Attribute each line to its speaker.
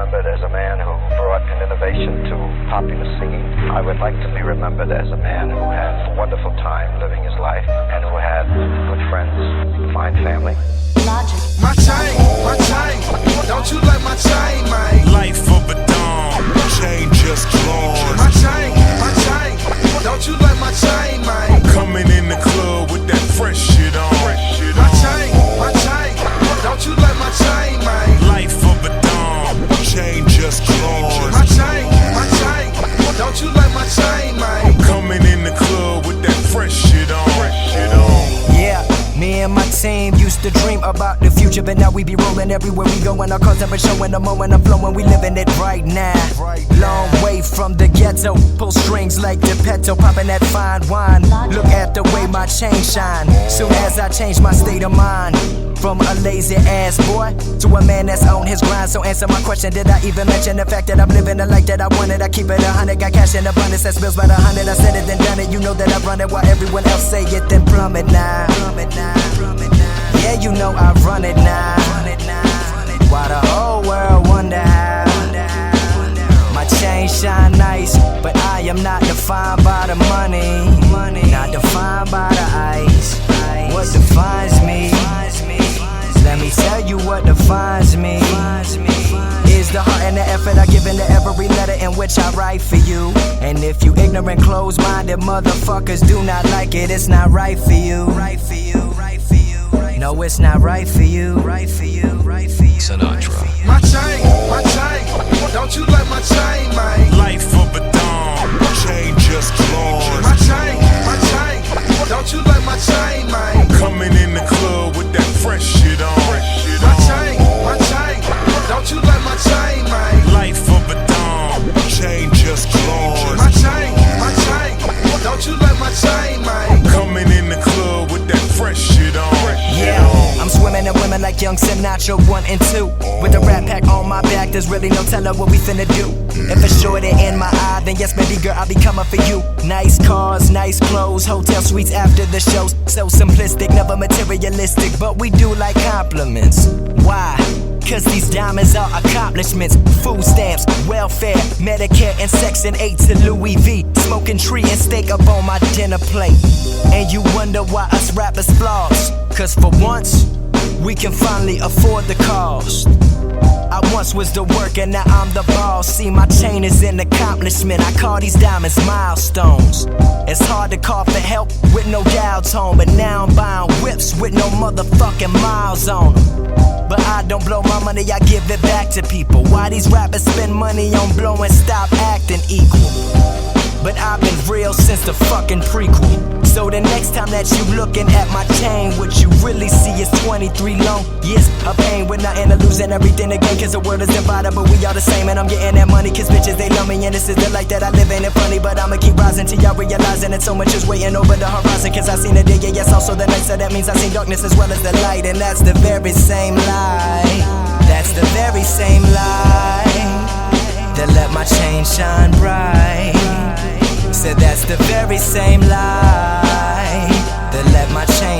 Speaker 1: remembered as a man who brought an innovation to popular singing. I would like to be remembered as a man who had a wonderful time living his life and who had good friends, fine family.
Speaker 2: Logic.
Speaker 3: My chain, don't you like my chain, man?
Speaker 4: Life of a dawn, chain just claws.
Speaker 3: My chain, don't you like my chain, man?
Speaker 4: Coming in the club with that fresh shit on.
Speaker 3: My chain, don't you like my chain, man?
Speaker 4: Life of a dawn, chain just claws.
Speaker 3: My chain, don't you like my chain, man?
Speaker 4: Coming in the club with that fresh shit on.
Speaker 5: Yeah, me and my team used to dream about the future, but now we be rolling everywhere we go, and our cars never showing the moment I'm flowing. We living it right now. Long way from the ghetto, pull strings like the Petto, popping that fine wine. Look at the way my chain shine. Soon as I change my state of mind, from a lazy ass boy to a man that's on his grind. So answer my question, did I even mention the fact that I'm living the life that I wanted? I keep it 100, got cash in abundance, that spills by the 100. I said it then done it, you know that I run it while everyone else say it, then plummet now. Yeah, you know I run it now. While the whole world wonder how my chain shine nice, but I am not defined by the money, not defined by the ice. What defines me? Let me tell you what defines me is the heart and the effort I give into every letter in which I write for you. And if you ignorant, closed-minded motherfuckers do not like it, it's not right for you. No, it's not right for you.
Speaker 4: Sinatra.
Speaker 3: My chain, don't you like my chain, man?
Speaker 4: Life of a dawn, chain just claws.
Speaker 3: My chain, don't you like my chain, man?
Speaker 4: Coming in the club with that fresh shit on.
Speaker 3: My chain, don't you like my chain, man?
Speaker 4: Life of a dawn, chain just claws.
Speaker 3: My chain, don't you like my chain, man?
Speaker 4: Coming in the club with that fresh shit on.
Speaker 5: Yeah, I'm swimming in women like young Sinatra 1 and 2. With a rap pack on my back, there's really no telling what we finna do. If it's shorter in my eye, then yes, baby girl, I'll be coming for you. Nice cars, nice clothes, hotel suites after the shows. So simplistic, never materialistic, but we do like compliments. Why? Cause these diamonds are accomplishments. Food stamps, welfare, Medicare, and Section 8 to Louis V. Smoking tree and steak up on my dinner plate. And you wonder why us rappers floss. Cause for once, we can finally afford the cost. I once was the work and now I'm the boss. See, my chain is an accomplishment. I call these diamonds milestones. It's hard to call for help with no dial tone, but now I'm buying whips with no motherfucking miles on them. But I don't blow my money, I give it back to people. Why these rappers spend money on blowing, stop acting equal? But I've been real since the fucking prequel. So the next time that you looking at my chain, what you really see is 23 long years of pain with nothing to lose and everything to gain. Cause the world is divided, but we all the same. And I'm getting that money cause bitches, they love me. And this is the life that I live in. It's funny, but I'ma keep rising till y'all realizing that so much is waiting over the horizon. Cause I seen the day, yeah, yes, also the night. So that means I seen darkness as well as the light. And that's the very same light. That's the very same light that let my chain shine bright. Said that's the very same light that let my chain